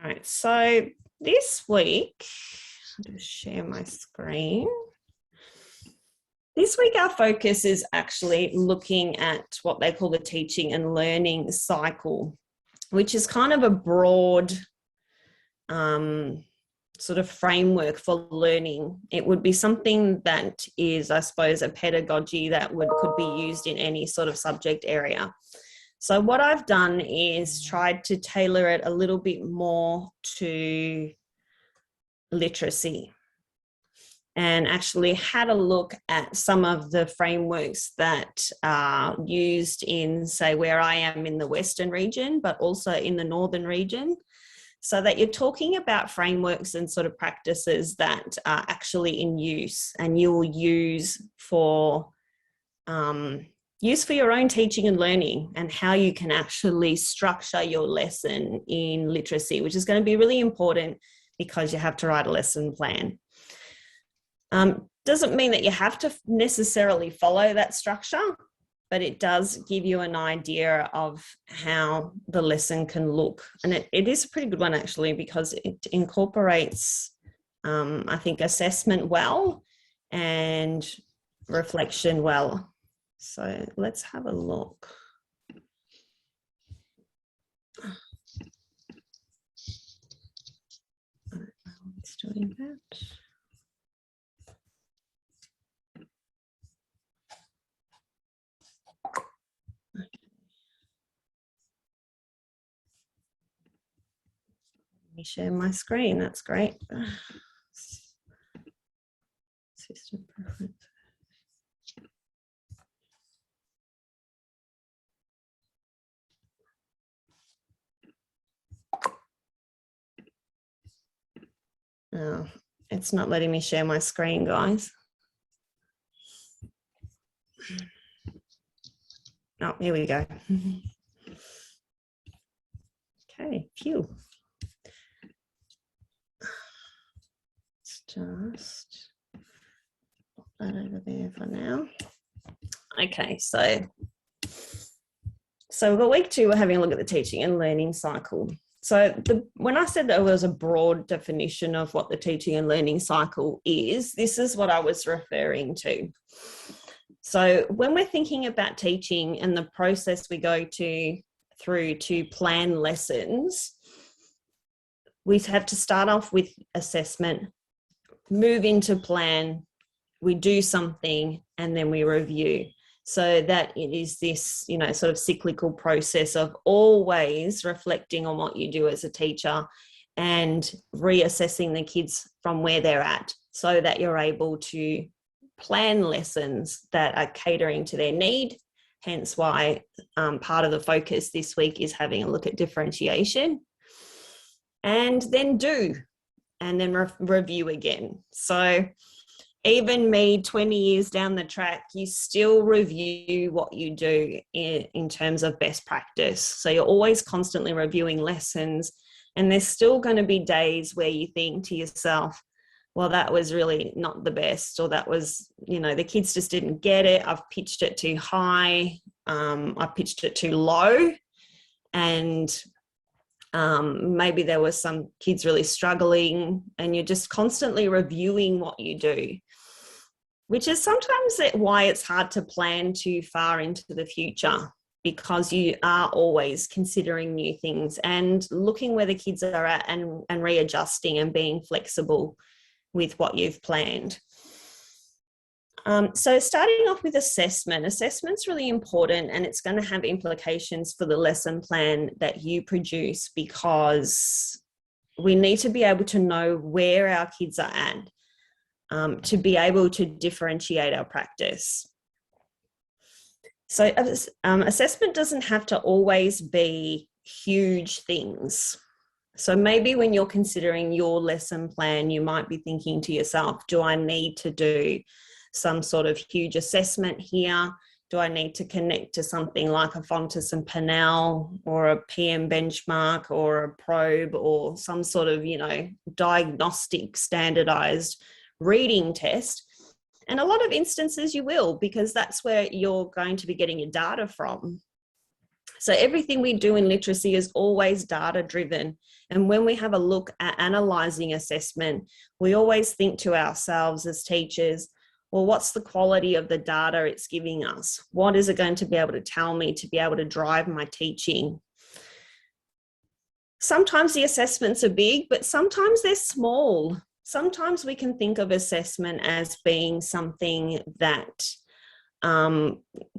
All right, so this week, I'll just share my screen. This week, our focus is actually looking at what they call the teaching and learning cycle, which is kind of a broad sort of framework for learning. It would be something that is, I suppose, a pedagogy that could be used in any sort of subject area. So what I've done is tried to tailor it a little bit more to literacy, and actually had a look at some of the frameworks that are used in, say, where I am in the Western region, but also in the Northern region, so that you're talking about frameworks and sort of practices that are actually in use and you'll use for your own teaching and learning, and how you can actually structure your lesson in literacy, which is going to be really important because you have to write a lesson plan. Doesn't mean that you have to necessarily follow that structure, but it does give you an idea of how the lesson can look. And it is a pretty good one, actually, because it incorporates, I think, assessment well and reflection well. So let's have a look. I don't know why it's doing that. Let me share my screen. That's great. System preference. Oh, it's not letting me share my screen, guys. Oh, here we go. Okay, phew. Let's just put that over there for now. Okay, so we've got week 2, we're having a look at the teaching and learning cycle. So when I said that there was a broad definition of what the teaching and learning cycle is, this is what I was referring to. So when we're thinking about teaching and the process we go through to plan lessons, we have to start off with assessment, move into plan, we do something, and then we review. So that it is this, sort of cyclical process of always reflecting on what you do as a teacher and reassessing the kids from where they're at, so that you're able to plan lessons that are catering to their need. Hence why part of the focus this week is having a look at differentiation, and then review again. So even me 20 years down the track, you still review what you do in terms of best practice. So you're always constantly reviewing lessons, and there's still going to be days where you think to yourself, well, that was really not the best, or that was, the kids just didn't get it. I've pitched it too high. I pitched it too low. And maybe there were some kids really struggling, and you're just constantly reviewing what you do, which is sometimes why it's hard to plan too far into the future, because you are always considering new things and looking where the kids are at and readjusting and being flexible with what you've planned. So starting off with assessment's really important, and it's going to have implications for the lesson plan that you produce, because we need to be able to know where our kids are at, to be able to differentiate our practice. So assessment doesn't have to always be huge things. So maybe when you're considering your lesson plan, you might be thinking to yourself, do I need to do some sort of huge assessment here? Do I need to connect to something like a Fontys and Pinnell, or a PM benchmark, or a probe, or some sort of, diagnostic standardized reading test? And a lot of instances you will, because that's where you're going to be getting your data from. So everything we do in literacy is always data driven. And when we have a look at analysing assessment, we always think to ourselves as teachers, well, what's the quality of the data it's giving us? What is it going to be able to tell me to be able to drive my teaching? Sometimes the assessments are big, but sometimes they're small. Sometimes we can think of assessment as being something that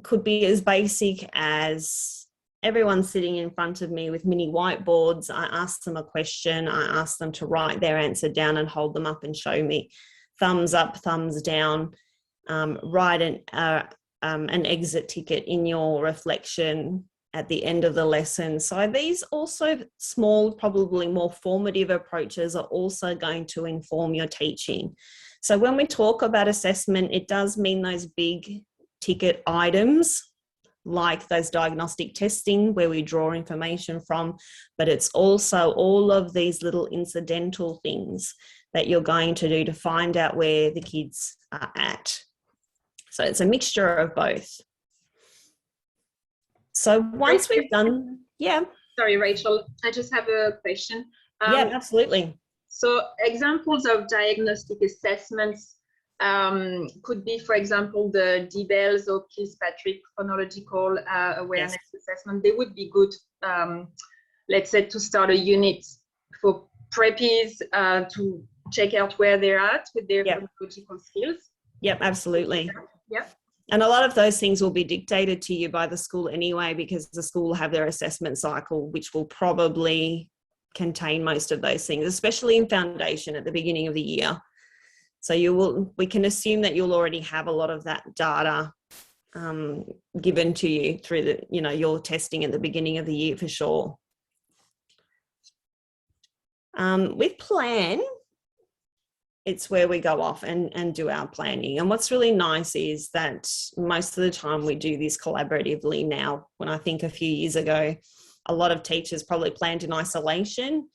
could be as basic as everyone sitting in front of me with mini whiteboards. I ask them a question. I ask them to write their answer down and hold them up and show me. Thumbs up, thumbs down. Write an exit ticket in your reflection at the end of the lesson. So these also small, probably more formative approaches are also going to inform your teaching. So when we talk about assessment, it does mean those big ticket items like those diagnostic testing where we draw information from, but it's also all of these little incidental things that you're going to do to find out where the kids are at. So it's a mixture of both. So once we've done, yeah. Sorry, Rachel, I just have a question. Yeah, absolutely. So examples of diagnostic assessments could be, for example, the DBELS or Kilpatrick phonological awareness assessment. They would be good, let's say, to start a unit for preppies to check out where they're at with their phonological skills. Yep, absolutely. Yep. And a lot of those things will be dictated to you by the school anyway, because the school will have their assessment cycle, which will probably contain most of those things, especially in foundation at the beginning of the year. So we can assume that you'll already have a lot of that data given to you through your testing at the beginning of the year for sure. With plan, it's where we go off and do our planning. And what's really nice is that most of the time we do this collaboratively now. When I think a few years ago, a lot of teachers probably planned in isolation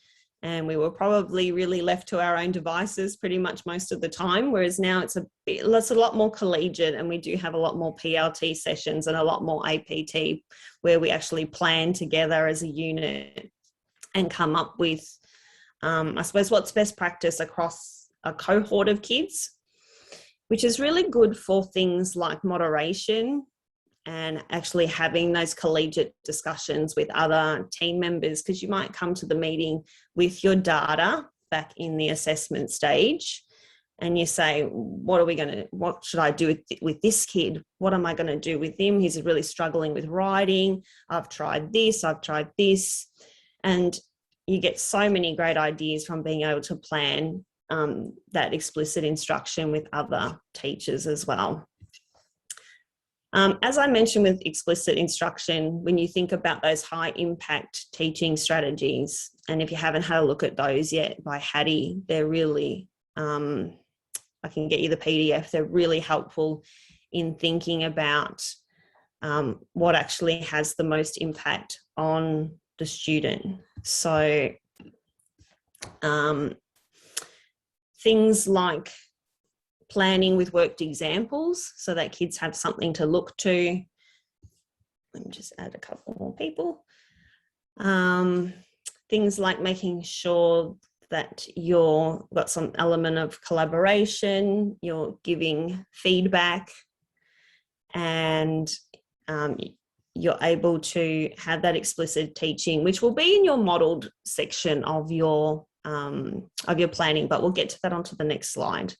and we were probably really left to our own devices pretty much most of the time. Whereas now it's a lot more collegiate, and we do have a lot more PLT sessions and a lot more APT where we actually plan together as a unit and come up with, I suppose, what's best practice across a cohort of kids, which is really good for things like moderation and actually having those collegiate discussions with other team members, because you might come to the meeting with your data back in the assessment stage and you say, what should I do with this kid? What am I going to do with him? He's really struggling with writing. I've tried this. And you get so many great ideas from being able to plan that explicit instruction with other teachers as well. As I mentioned with explicit instruction, when you think about those high impact teaching strategies, and if you haven't had a look at those yet by Hattie, they're really, I can get you the PDF, they're really helpful in thinking about what actually has the most impact on the student. So things like planning with worked examples so that kids have something to look to. Let me just add a couple more people. Things like making sure that you've got some element of collaboration, you're giving feedback, and you're able to have that explicit teaching, which will be in your modelled section of your planning, but we'll get to that onto the next slide.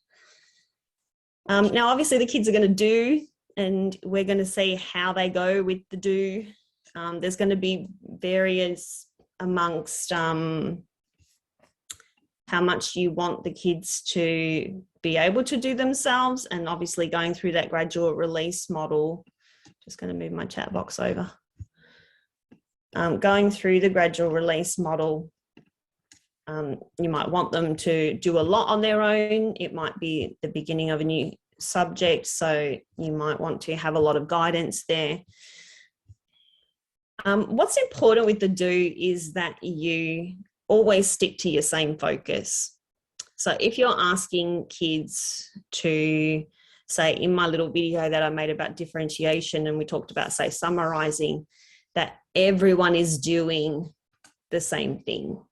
Now, obviously, the kids are going to do, and we're going to see how they go with the do. There's going to be various amongst how much you want the kids to be able to do themselves, and obviously going through that gradual release model. Just going to move my chat box over. Going through the gradual release model, you might want them to do a lot on their own. It might be the beginning of a new subject, so you might want to have a lot of guidance there. What's important with the do is that you always stick to your same focus. So if you're asking kids to, say, in my little video that I made about differentiation, and we talked about, say, summarising, that everyone is doing the same thing.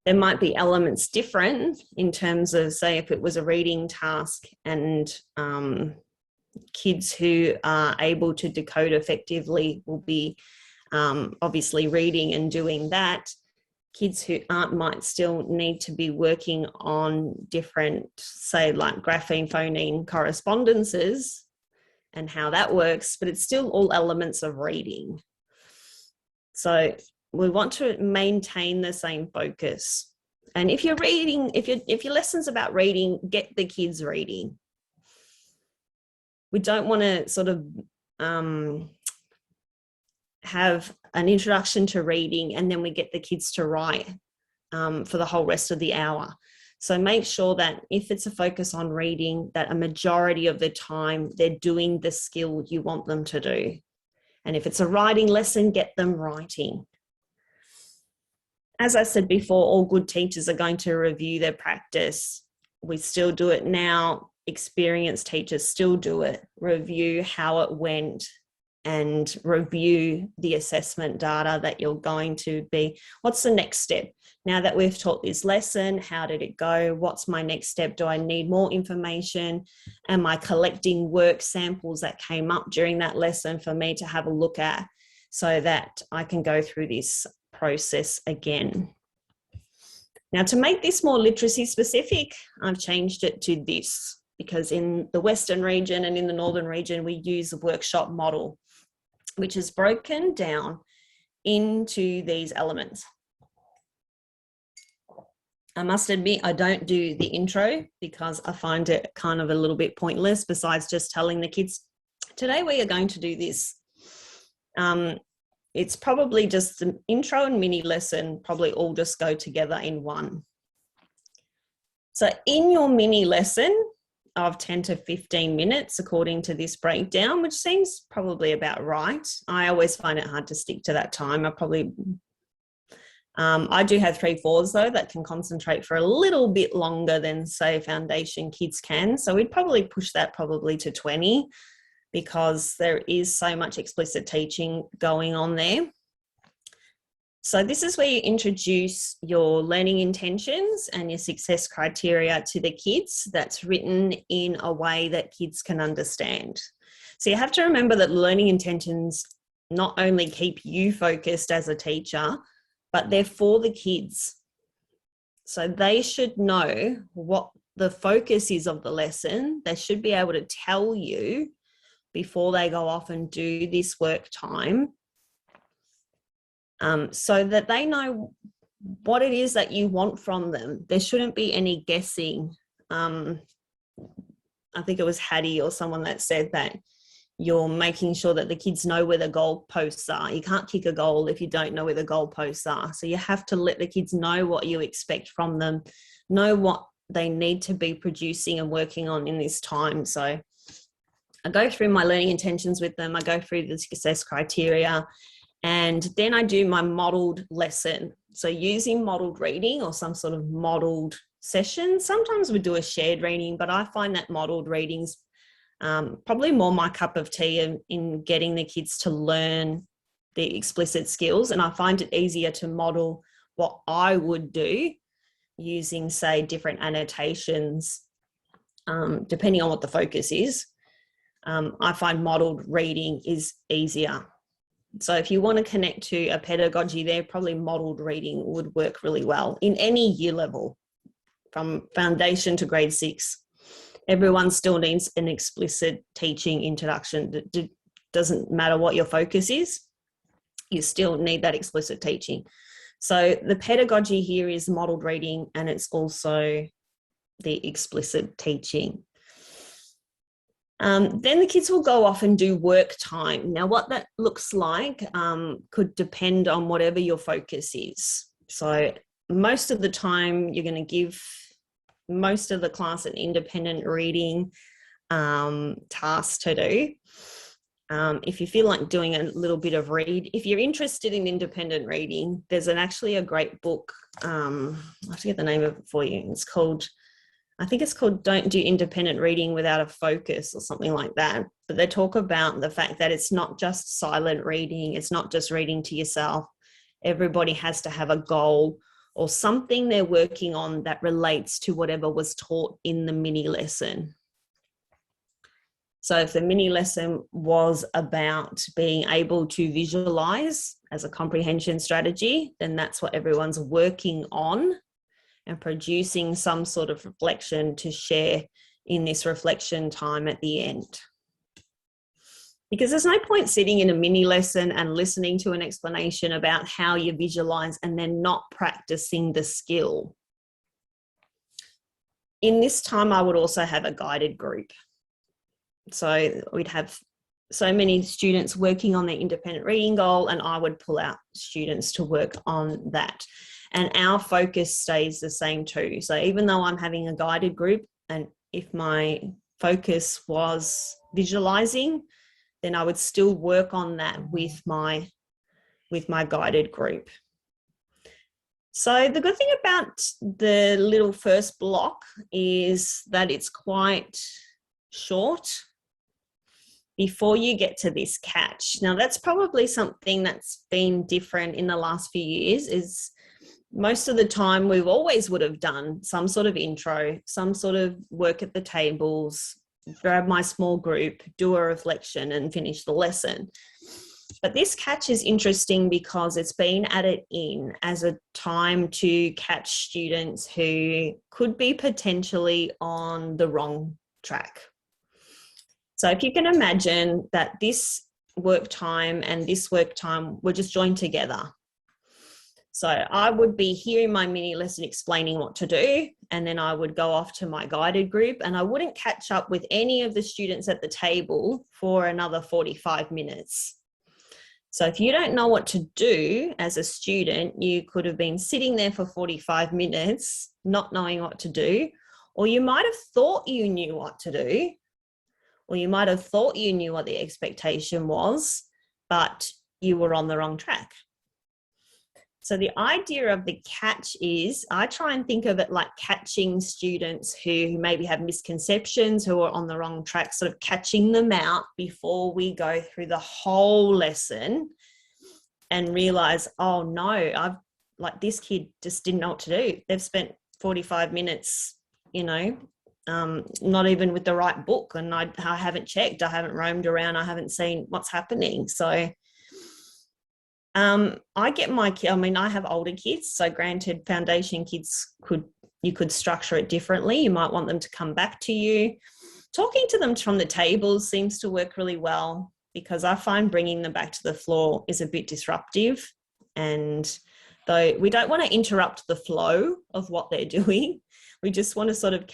There might be elements different in terms of, say, if it was a reading task and kids who are able to decode effectively will be obviously reading and doing that. Kids who aren't might still need to be working on different, say, like grapheme, phoneme correspondences and how that works, but it's still all elements of reading. So we want to maintain the same focus. And if you're reading, if your lesson's about reading, get the kids reading. We don't want to sort of have an introduction to reading and then we get the kids to write for the whole rest of the hour. So make sure that if it's a focus on reading, that a majority of the time they're doing the skill you want them to do. And if it's a writing lesson, get them writing. As I said before, all good teachers are going to review their practice. We still do it now. Experienced teachers still do it. Review how it went and review the assessment data that you're going to be. What's the next step? Now that we've taught this lesson, how did it go? What's my next step? Do I need more information? Am I collecting work samples that came up during that lesson for me to have a look at so that I can go through this process again? Now, to make this more literacy specific, I've changed it to this, because in the Western region and in the Northern region, we use a workshop model, which is broken down into these elements. I must admit, I don't do the intro because I find it kind of a little bit pointless, besides just telling the kids, today we are going to do this. It's probably just the intro and mini lesson probably all just go together in one. So in your mini lesson of 10 to 15 minutes, according to this breakdown, which seems probably about right. I always find it hard to stick to that time. I do have 3/4 though that can concentrate for a little bit longer than, say, foundation kids can. So we'd probably push that probably to 20, because there is so much explicit teaching going on there. So this is where you introduce your learning intentions and your success criteria to the kids. That's written in a way that kids can understand. So you have to remember that learning intentions not only keep you focused as a teacher, but they're for the kids. So they should know what the focus is of the lesson. They should be able to tell you before they go off and do this work time, so that they know what it is that you want from them. There shouldn't be any guessing. I think it was Hattie or someone that said that you're making sure that the kids know where the goalposts are. You can't kick a goal if you don't know where the goalposts are. So you have to let the kids know what you expect from them, know what they need to be producing and working on in this time. So I go through my learning intentions with them. I go through the success criteria, and then I do my modelled lesson. So using modelled reading or some sort of modelled session. Sometimes we do a shared reading, but I find that modelled readings probably more my cup of tea in getting the kids to learn the explicit skills. And I find it easier to model what I would do using, say, different annotations, depending on what the focus is. I find modelled reading is easier. So if you want to connect to a pedagogy there, probably modelled reading would work really well in any year level, from foundation to grade 6. Everyone still needs an explicit teaching introduction. It doesn't matter what your focus is, you still need that explicit teaching. So the pedagogy here is modelled reading, and it's also the explicit teaching. Then the kids will go off and do work time. Now, what that looks like could depend on whatever your focus is. So most of the time, you're going to give most of the class an independent reading task to do. If you feel like doing a little bit of read, if you're interested in independent reading, there's actually a great book. I have to get the name of it for you. It's called I think it's called Don't Do Independent Reading Without a Focus or something like that. But they talk about the fact that it's not just silent reading. It's not just reading to yourself. Everybody has to have a goal or something they're working on that relates to whatever was taught in the mini lesson. So if the mini lesson was about being able to visualize as a comprehension strategy, then that's what everyone's working on and producing some sort of reflection to share in this reflection time at the end. Because there's no point sitting in a mini lesson and listening to an explanation about how you visualize and then not practicing the skill. In this time, I would also have a guided group. So we'd have so many students working on their independent reading goal, and I would pull out students to work on that. And our focus stays the same too. So even though I'm having a guided group, and if my focus was visualizing, then I would still work on that with my guided group. So the good thing about the little first block is that it's quite short before you get to this catch. Now that's probably something that's been different in the last few years. Is most of the time we've always would have done some sort of intro, some sort of work at the tables, grab my small group, do a reflection and finish the lesson. But this catch is interesting because it's been added in as a time to catch students who could be potentially on the wrong track. So if you can imagine that this work time and this work time were just joined together. So I would be here in my mini lesson explaining what to do, and then I would go off to my guided group, and I wouldn't catch up with any of the students at the table for another 45 minutes. So if you don't know what to do as a student, you could have been sitting there for 45 minutes, not knowing what to do, or you might have thought you knew what to do, or you might have thought you knew what the expectation was, but you were on the wrong track. So the idea of the catch is, I try and think of it like catching students who maybe have misconceptions, who are on the wrong track, sort of catching them out before we go through the whole lesson and realize, oh no, this kid just didn't know what to do. They've spent 45 minutes, not even with the right book, and I haven't checked, I haven't roamed around, I haven't seen what's happening. So I get I have older kids, so granted foundation kids you could structure it differently. You might want them to come back to you. Talking to them from the tables seems to work really well, because I find bringing them back to the floor is a bit disruptive, and though we don't want to interrupt the flow of what they're doing, we just want to sort of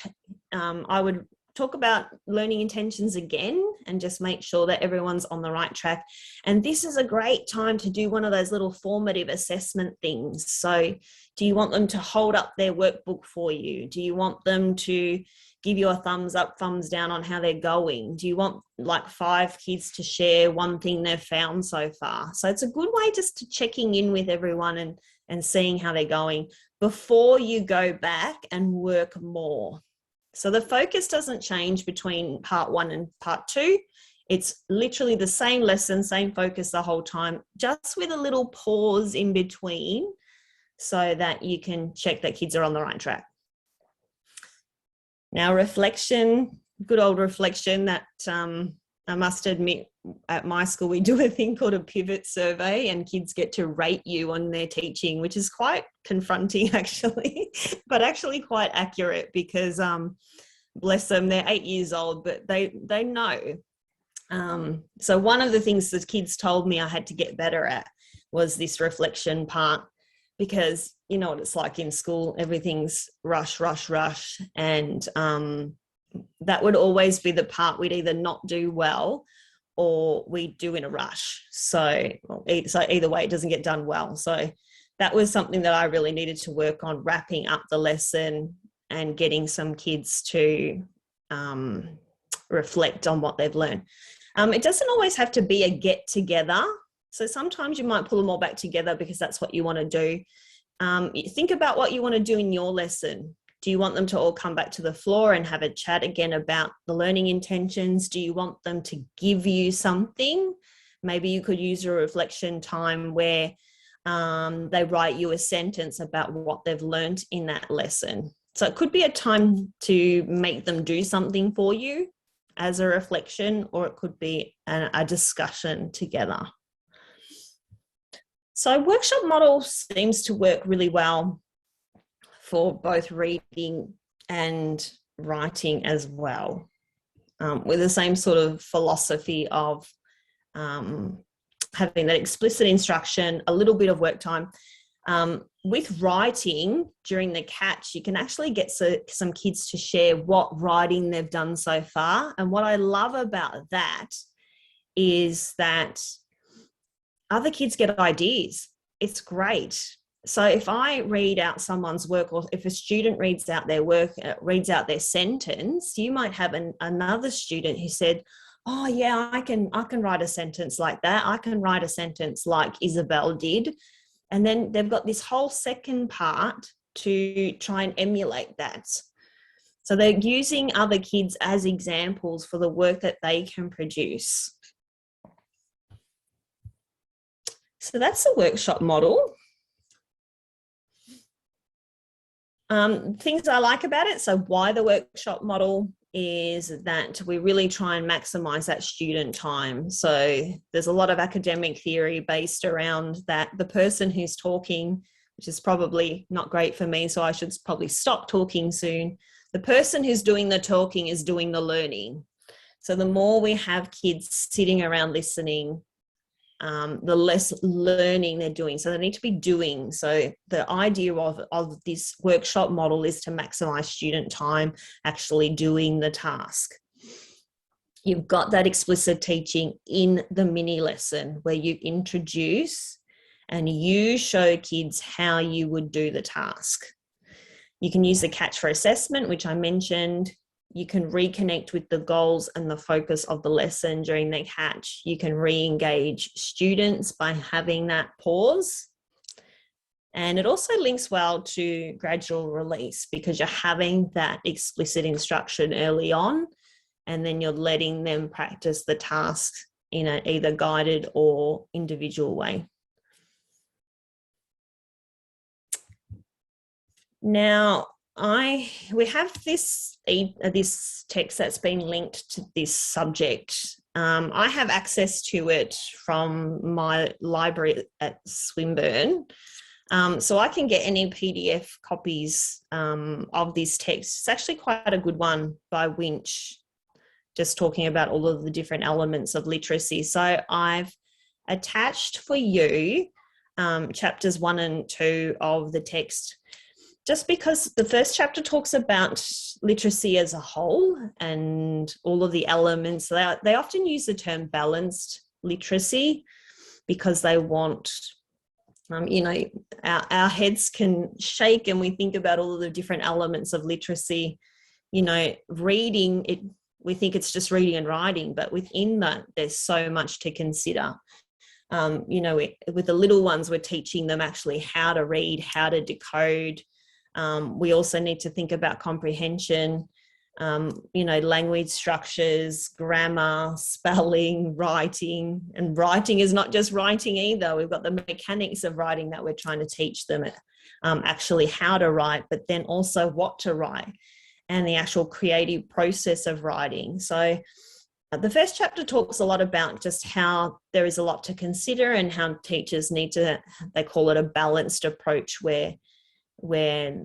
I would talk about learning intentions again and just make sure that everyone's on the right track. And this is a great time to do one of those little formative assessment things. So do you want them to hold up their workbook for you? Do you want them to give you a thumbs up, thumbs down on how they're going? Do you want like 5 kids to share one thing they've found so far? So it's a good way just to checking in with everyone and seeing how they're going before you go back and work more. So the focus doesn't change between part 1 and part 2. It's literally the same lesson, same focus the whole time, just with a little pause in between so that you can check that kids are on the right track. Now, reflection, good old reflection that I must admit, at my school, we do a thing called a pivot survey, and kids get to rate you on their teaching, which is quite confronting actually, but actually quite accurate, because bless them, they're 8 years old, but they know. So one of the things the kids told me I had to get better at was this reflection part, because you know what it's like in school, everything's rush, rush, rush. And that would always be the part we'd either not do well or we do in a rush. So either way, it doesn't get done well. So that was something that I really needed to work on, wrapping up the lesson and getting some kids to reflect on what they've learned. It doesn't always have to be a get together. So sometimes you might pull them all back together because that's what you want to do. Think about what you want to do in your lesson. Do you want them to all come back to the floor and have a chat again about the learning intentions? Do you want them to give you something? Maybe you could use a reflection time where they write you a sentence about what they've learned in that lesson. So it could be a time to make them do something for you as a reflection, or it could be a discussion together. So workshop model seems to work really well for both reading and writing as well, with the same sort of philosophy of having that explicit instruction, a little bit of work time. With writing during the catch, you can actually get some kids to share what writing they've done so far. And what I love about that is that other kids get ideas. It's great. So if I read out someone's work, or if a student reads out their work, reads out their sentence, you might have another student who said, oh yeah, I can write a sentence like that. I can write a sentence like Isabel did. And then they've got this whole second part to try and emulate that. So they're using other kids as examples for the work that they can produce. So that's the workshop model. Things I like about it. So why the workshop model is that we really try and maximize that student time. So there's a lot of academic theory based around that. The person who's talking, which is probably not great for me, so I should probably stop talking soon. The person who's doing the talking is doing the learning. So the more we have kids sitting around listening, the less learning they're doing. So they need to be doing. So the idea of this workshop model is to maximize student time actually doing the task. You've got that explicit teaching in the mini lesson where you introduce and you show kids how you would do the task. You can use the catch for assessment, which I mentioned. You can reconnect with the goals and the focus of the lesson during the catch. You can re-engage students by having that pause. And it also links well to gradual release because you're having that explicit instruction early on, and then you're letting them practice the task in an either guided or individual way. Now, we have this text that's been linked to this subject. I have access to it from my library at Swinburne. So I can get any PDF copies of this text. It's actually quite a good one by Winch, just talking about all of the different elements of literacy. So I've attached for you chapters 1 and 2 of the text, just because the first chapter talks about literacy as a whole and all of the elements. They often use the term balanced literacy because they want, our heads can shake and we think about all of the different elements of literacy. Reading, we think it's just reading and writing, but within that, there's so much to consider. With the little ones, we're teaching them actually how to read, how to decode. We also need to think about comprehension, language structures, grammar, spelling, writing. And writing is not just writing either. We've got the mechanics of writing that we're trying to teach them, actually how to write, but then also what to write and the actual creative process of writing. So the first chapter talks a lot about just how there is a lot to consider and how teachers need to, they call it a balanced approach where we're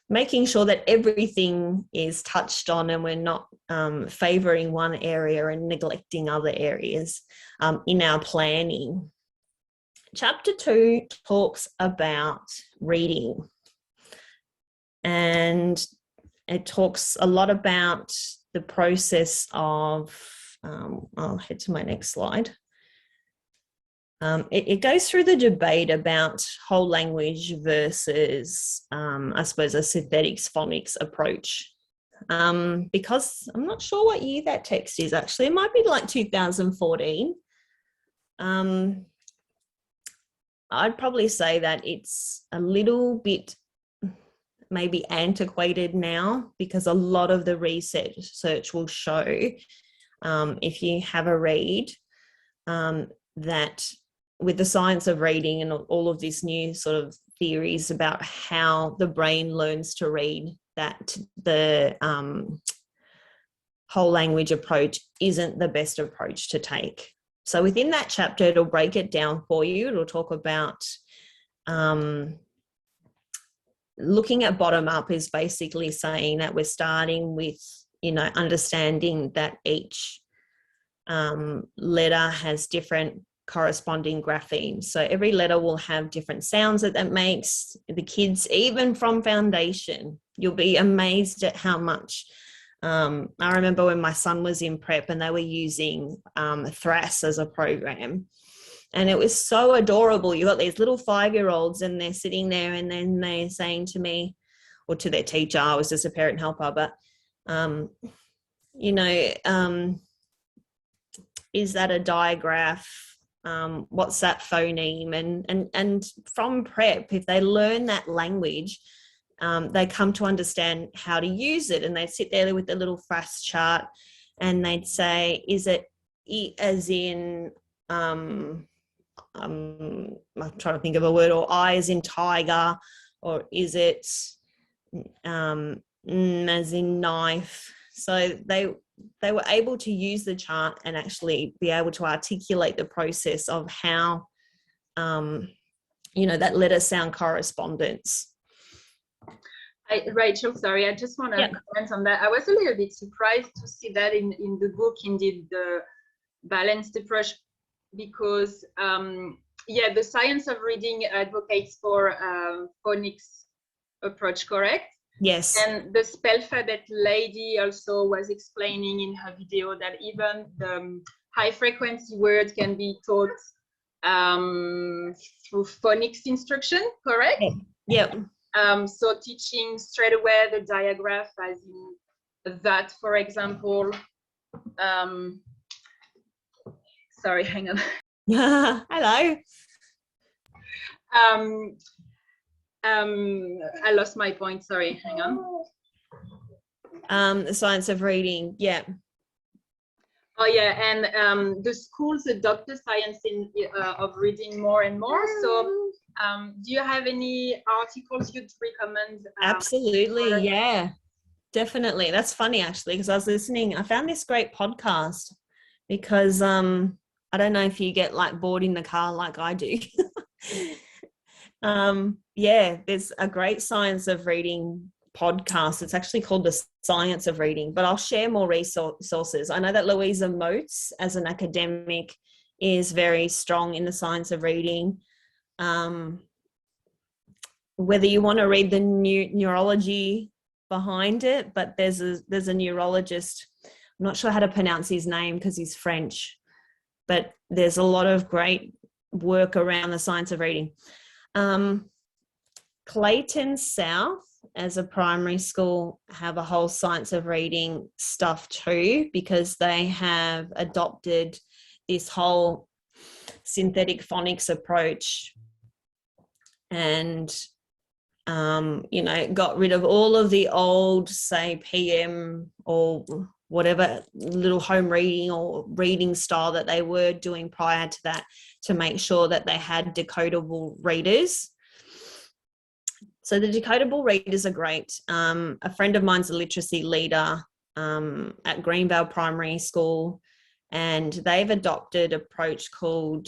making sure that everything is touched on and we're not favouring one area and neglecting other areas in our planning. Chapter 2 talks about reading, and it talks a lot about the process of, I'll head to my next slide. It goes through the debate about whole language versus, I suppose, a synthetics phonics approach. Because I'm not sure what year that text is actually. It might be like 2014. I'd probably say that it's a little bit maybe antiquated now, because a lot of the research will show, if you have a read, that with the science of reading and all of this new sort of theories about how the brain learns to read, that the whole language approach isn't the best approach to take. So within that chapter, it'll break it down for you. It'll talk about looking at bottom up is basically saying that we're starting with, understanding that each letter has different corresponding graphemes. So every letter will have different sounds that makes. The kids, even from foundation, you'll be amazed at how much. I remember when my son was in prep and they were using Thras as a program, and it was so adorable. You got these little 5-year-olds and they're sitting there, and then they're saying to me, or to their teacher, I was just a parent helper, but is that a digraph? What's that phoneme? And from prep, if they learn that language, they come to understand how to use it. And they'd sit there with the little Thras chart and they'd say, is it E as in, I'm trying to think of a word, or I as in tiger, or is it N as in knife? So they were able to use the chart and actually be able to articulate the process of how, that letter sound correspondence. Rachel, sorry, I just want to comment on that. I was a little bit surprised to see that in the book, indeed, the balanced approach, because, the science of reading advocates for phonics approach, correct? Yes. And the Spellfabet lady also was explaining in her video that even the high frequency word can be taught through phonics instruction, correct? Yeah. So teaching straight away the digraph, as in that, for example. Sorry, hang on. Hello. I lost my point. Sorry, hang on. The science of reading, yeah. Oh yeah, and the schools adopt the science of reading more and more. So, do you have any articles you'd recommend? Absolutely, yeah, definitely. That's funny actually, because I was listening. I found this great podcast because I don't know if you get like bored in the car like I do. There's a great science of reading podcast. It's actually called The Science of Reading, but I'll share more resources. I know that Louisa Moats, as an academic, is very strong in the science of reading. Whether you want to read the neurology behind it, but there's a neurologist, I'm not sure how to pronounce his name because he's French, but there's a lot of great work around the science of reading. Clayton South, as a primary school, have a whole science of reading stuff too, because they have adopted this whole synthetic phonics approach and got rid of all of the old, say, PM or whatever little home reading or reading style that they were doing prior to that, to make sure that they had decodable readers. So the decodable readers are great. A friend of mine's a literacy leader at Greenvale Primary School, and they've adopted an approach called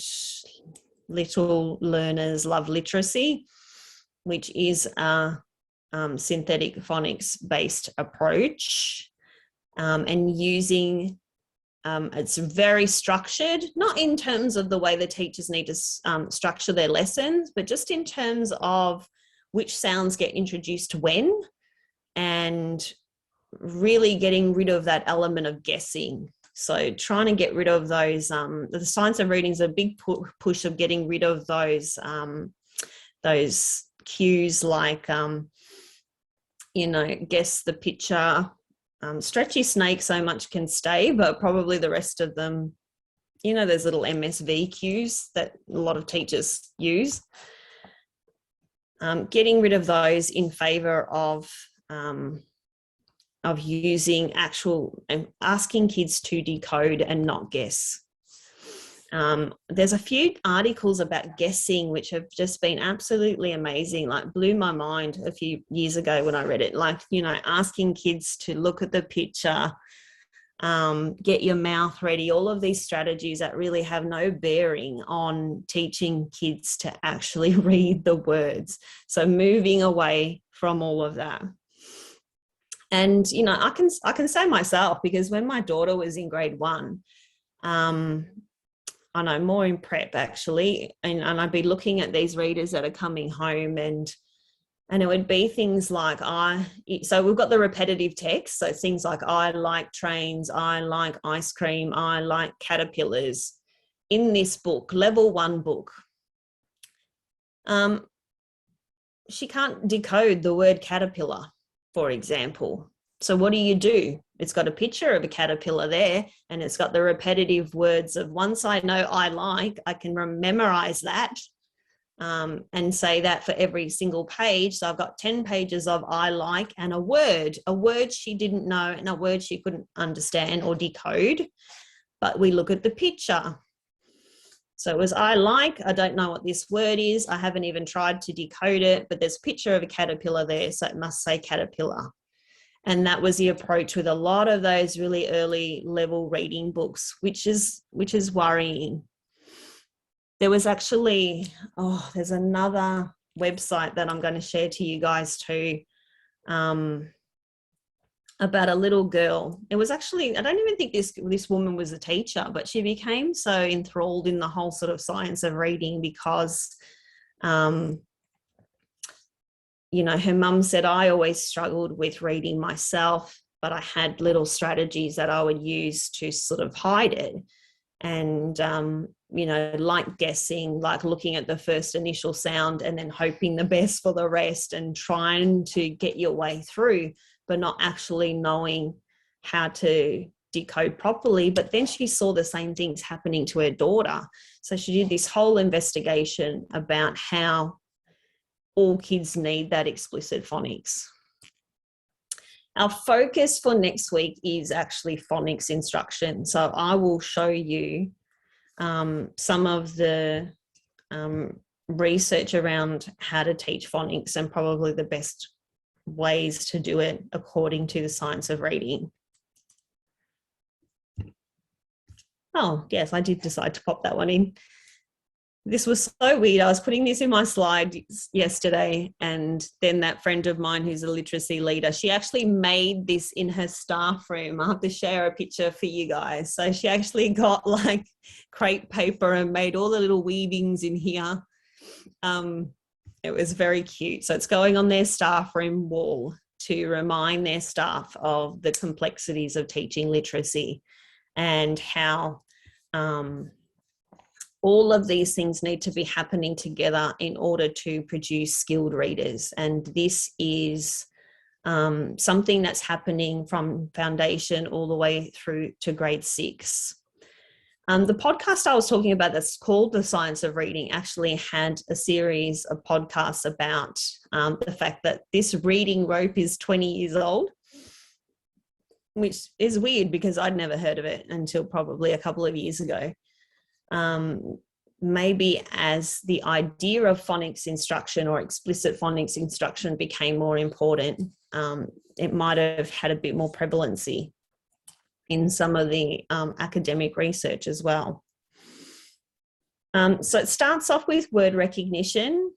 Little Learners Love Literacy, which is a synthetic phonics-based approach, and using it's very structured, not in terms of the way the teachers need to structure their lessons, but just in terms of which sounds get introduced when, and really getting rid of that element of guessing. So trying to get rid of those, the science of reading is a big push of getting rid of those cues like, guess the picture. Stretchy snake so much can stay, but probably the rest of them, there's little MSV cues that a lot of teachers use. getting rid of those in favor of using actual and asking kids to decode and not guess. There's a few articles about guessing which have just been absolutely amazing, like blew my mind a few years ago when I read it, like, you know, asking kids to look at the picture, get your mouth ready, all of these strategies that really have no bearing on teaching kids to actually read the words. So moving away from all of that. And, you know, I can say myself, because when my daughter was in grade 1, I know, more in prep actually, and I'd be looking at these readers that are coming home, and it would be things like, so we've got the repetitive text, so things like, I like trains, I like ice cream, I like caterpillars, in this book, level 1 book. She can't decode the word caterpillar, for example. So what do? It's got a picture of a caterpillar there, and it's got the repetitive words of, once I know I like, I can memorize that and say that for every single page. So I've got 10 pages of I like and a word she didn't know and a word she couldn't understand or decode. But we look at the picture. So it was, I like, I don't know what this word is. I haven't even tried to decode it, but there's a picture of a caterpillar there, so it must say caterpillar. And that was the approach with a lot of those really early level reading books, which is worrying. There was actually, there's another website that I'm going to share to you guys too, about a little girl. It was actually, I don't even think this woman was a teacher, but she became so enthralled in the whole sort of science of reading because, you know, her mum said, I always struggled with reading myself, but I had little strategies that I would use to sort of hide it. And, you know, like guessing, like looking at the first initial sound and then hoping the best for the rest and trying to get your way through, but not actually knowing how to decode properly. But then she saw the same things happening to her daughter. So she did this whole investigation about how all kids need that explicit phonics. Our focus for next week is actually phonics instruction. So I will show you some of the research around how to teach phonics and probably the best ways to do it according to the science of reading. Oh, yes, I did decide to pop that one in. This was so weird. I was putting this in my slide yesterday, and then that friend of mine who's a literacy leader, she actually made this in her staff room. I'll have to share a picture for you guys. So she actually got like crepe paper and made all the little weavings in here. It was very cute. So it's going on their staff room wall to remind their staff of the complexities of teaching literacy and how all of these things need to be happening together in order to produce skilled readers. And this is something that's happening from foundation all the way through to grade 6. The podcast I was talking about that's called The Science of Reading actually had a series of podcasts about the fact that this reading rope is 20 years old, which is weird because I'd never heard of it until probably a couple of years ago. Maybe as the idea of phonics instruction or explicit phonics instruction became more important, it might have had a bit more prevalency in some of the academic research as well. So it starts off with word recognition,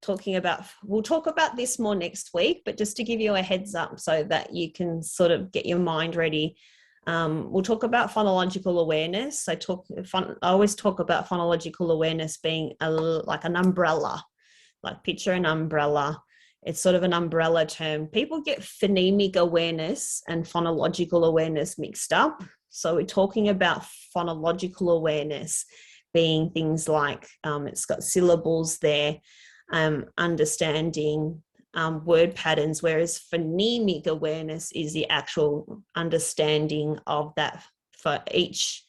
we'll talk about this more next week, but just to give you a heads up so that you can sort of get your mind ready. We'll talk about phonological awareness. I always talk about phonological awareness being like an umbrella, like picture an umbrella. It's sort of an umbrella term. People get phonemic awareness and phonological awareness mixed up. So we're talking about phonological awareness being things like it's got syllables there, understanding word patterns, whereas phonemic awareness is the actual understanding of that for each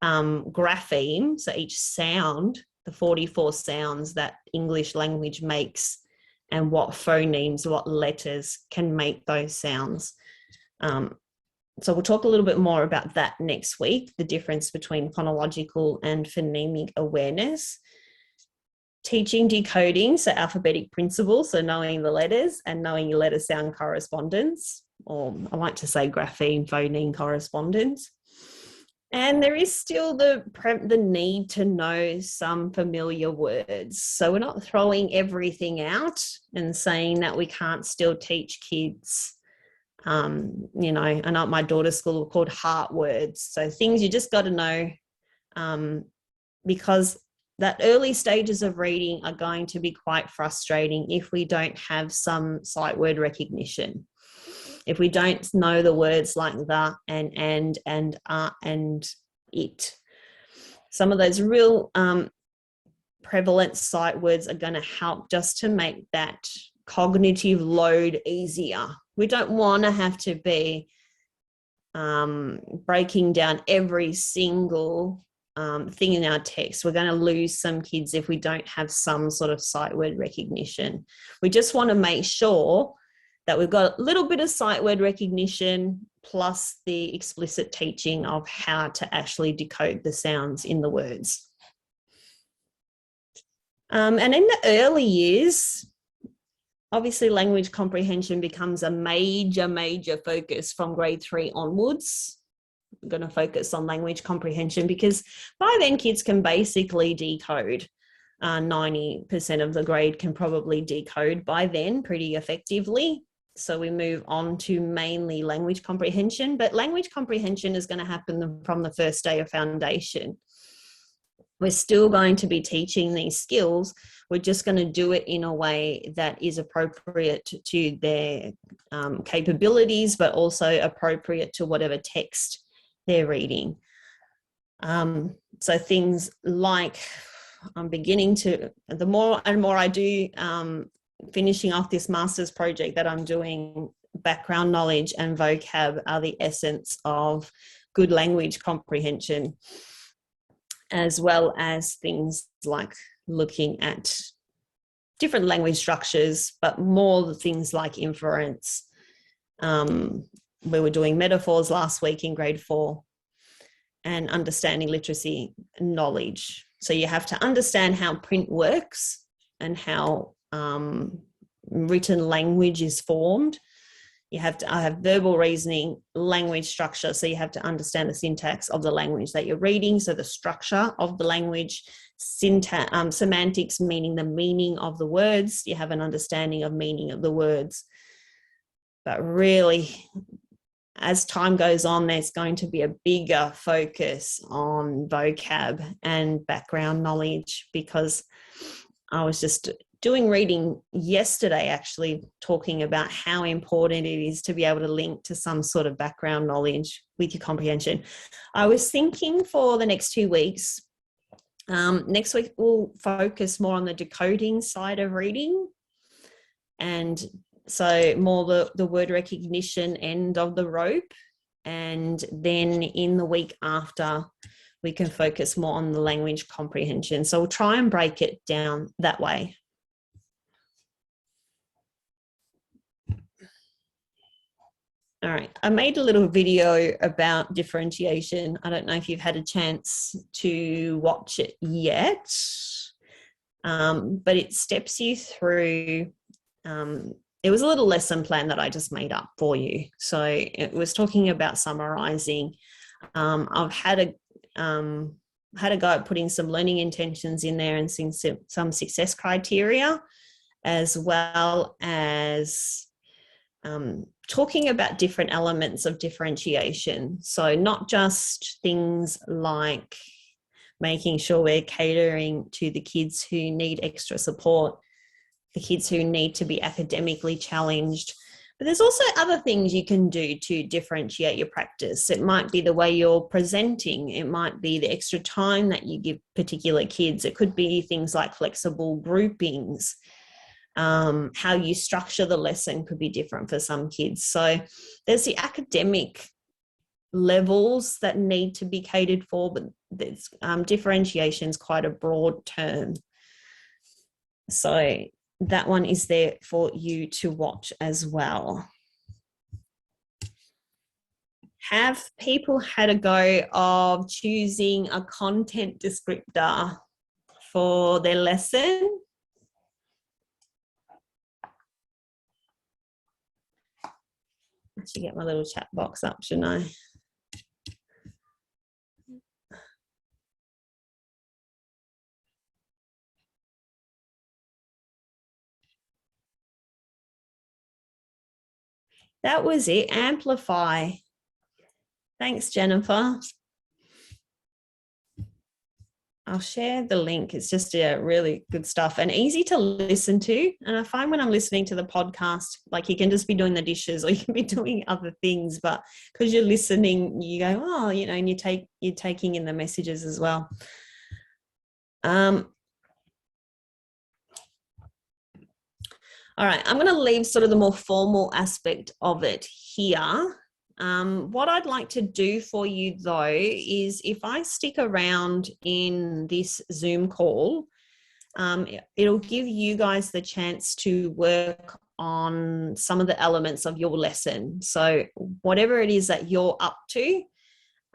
grapheme, so each sound, the 44 sounds that English language makes and what phonemes, what letters can make those sounds. So we'll talk a little bit more about that next week, the difference between phonological and phonemic awareness. Teaching decoding, so alphabetic principles, so knowing the letters and knowing your letter sound correspondence, or I like to say grapheme phoneme correspondence. And there is still the need to know some familiar words. So we're not throwing everything out and saying that we can't still teach kids, and at my daughter's school, called heart words. So things you just got to know, because that early stages of reading are going to be quite frustrating if we don't have some sight word recognition. If we don't know the words like the and it. Some of those real prevalent sight words are going to help just to make that cognitive load easier. We don't want to have to be breaking down every single thing in our text. We're going to lose some kids if we don't have some sort of sight word recognition. We just want to make sure that we've got a little bit of sight word recognition plus the explicit teaching of how to actually decode the sounds in the words. And in the early years, obviously language comprehension becomes a major focus from grade 3 onwards. I'm going to focus on language comprehension because by then kids can basically decode. 90% of the grade can probably decode by then pretty effectively. So we move on to mainly language comprehension, but language comprehension is going to happen from the first day of foundation. We're still going to be teaching these skills. We're just going to do it in a way that is appropriate to their capabilities, but also appropriate to whatever text they're reading. So things like the more and more I do, finishing off this master's project that I'm doing, background knowledge and vocab are the essence of good language comprehension, as well as things like looking at different language structures, but more the things like inference. We were doing metaphors last week in grade 4 and understanding literacy knowledge. So you have to understand how print works and how written language is formed. I have verbal reasoning, language structure. So you have to understand the syntax of the language that you're reading. So the structure of the language, semantics, meaning the meaning of the words. You have an understanding of meaning of the words. But really, as time goes on, there's going to be a bigger focus on vocab and background knowledge, because I was just doing reading yesterday, actually talking about how important it is to be able to link to some sort of background knowledge with your comprehension. I was thinking for the next 2 weeks, next week we'll focus more on the decoding side of reading, and so more the word recognition end of the rope. And then in the week after, we can focus more on the language comprehension. So we'll try and break it down that way. All right, I made a little video about differentiation. I don't know if you've had a chance to watch it yet, but it steps you through, it was a little lesson plan that I just made up for you. So it was talking about summarizing. I've had a go at putting some learning intentions in there and some success criteria, as well as talking about different elements of differentiation. So not just things like making sure we're catering to the kids who need extra support, the kids who need to be academically challenged, but there's also other things you can do to differentiate your practice. It might be the way you're presenting. It might be the extra time that you give particular kids. It could be things like flexible groupings. How you structure the lesson could be different for some kids. So there's the academic levels that need to be catered for, but there's, differentiation is quite a broad term. So that one is there for you to watch as well. Have people had a go of choosing a content descriptor for their lesson? I should get my little chat box up, shouldn't I? That was it. Amplify. Thanks, Jennifer. I'll share the link. It's just really good stuff and easy to listen to. And I find when I'm listening to the podcast, like you can just be doing the dishes or you can be doing other things, but because you're listening, you go, oh, you know, and you're taking in the messages as well. All right, I'm going to leave sort of the more formal aspect of it here. What I'd like to do for you though is if I stick around in this Zoom call, it'll give you guys the chance to work on some of the elements of your lesson. So whatever it is that you're up to,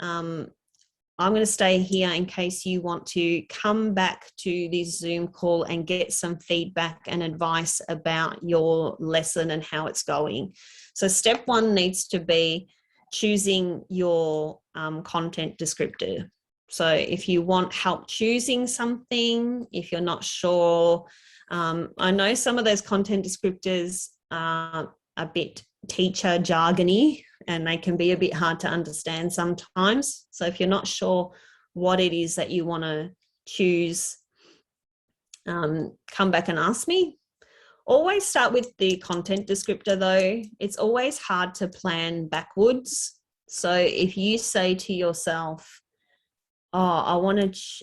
I'm going to stay here in case you want to come back to this Zoom call and get some feedback and advice about your lesson and how it's going. So step one needs to be choosing your content descriptor. So if you want help choosing something, if you're not sure, I know some of those content descriptors are a bit teacher jargony and they can be a bit hard to understand sometimes. So if you're not sure what it is that you want to choose, come back and ask me. Always start with the content descriptor though. It's always hard to plan backwards. So if you say to yourself, oh,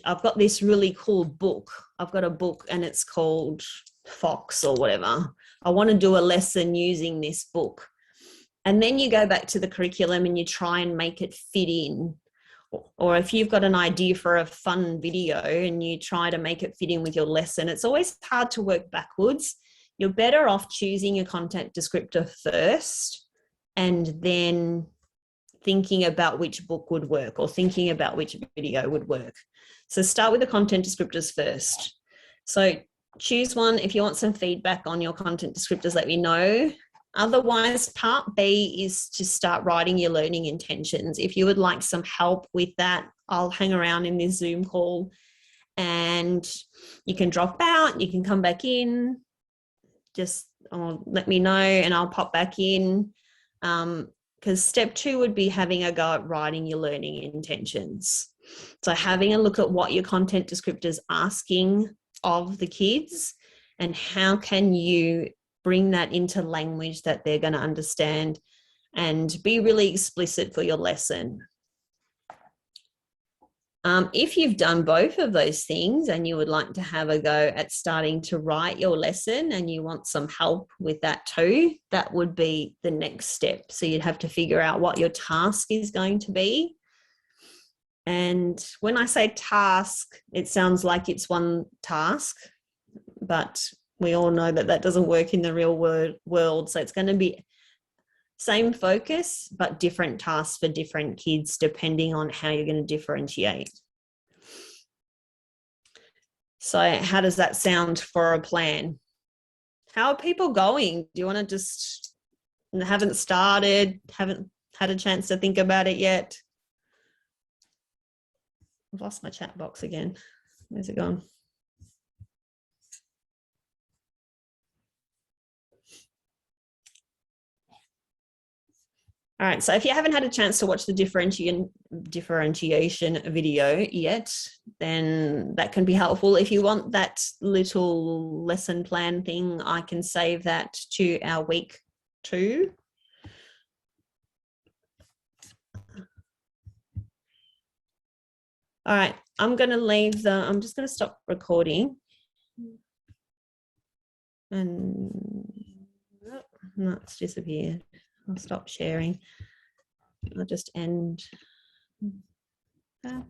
I've got this really cool book. I've got a book and it's called Fox or whatever. I want to do a lesson using this book. And then you go back to the curriculum and you try and make it fit in. Or if you've got an idea for a fun video and you try to make it fit in with your lesson, it's always hard to work backwards. You're better off choosing your content descriptor first and then thinking about which book would work or thinking about which video would work. So start with the content descriptors first. So choose one. If you want some feedback on your content descriptors, let me know. Otherwise, part B is to start writing your learning intentions. If you would like some help with that, I'll hang around in this Zoom call and you can drop out, you can come back in, just let me know and I'll pop back in. Because step 2 would be having a go at writing your learning intentions. So having a look at what your content descriptor is asking of the kids and how can you bring that into language that they're going to understand and be really explicit for your lesson. If you've done both of those things and you would like to have a go at starting to write your lesson and you want some help with that too, that would be the next step. So you'd have to figure out what your task is going to be. And when I say task, it sounds like it's one task, but we all know that that doesn't work in the real world. So it's going to be same focus, but different tasks for different kids, depending on how you're going to differentiate. So how does that sound for a plan? How are people going? Do you want to just, haven't started, haven't had a chance to think about it yet? I've lost my chat box again. Where's it gone? All right, so if you haven't had a chance to watch the differentiation video yet, then that can be helpful. If you want that little lesson plan thing, I can save that to our week 2. All right, I'm just going to stop recording. And no, it's disappeared. I'll stop sharing. I'll just end that.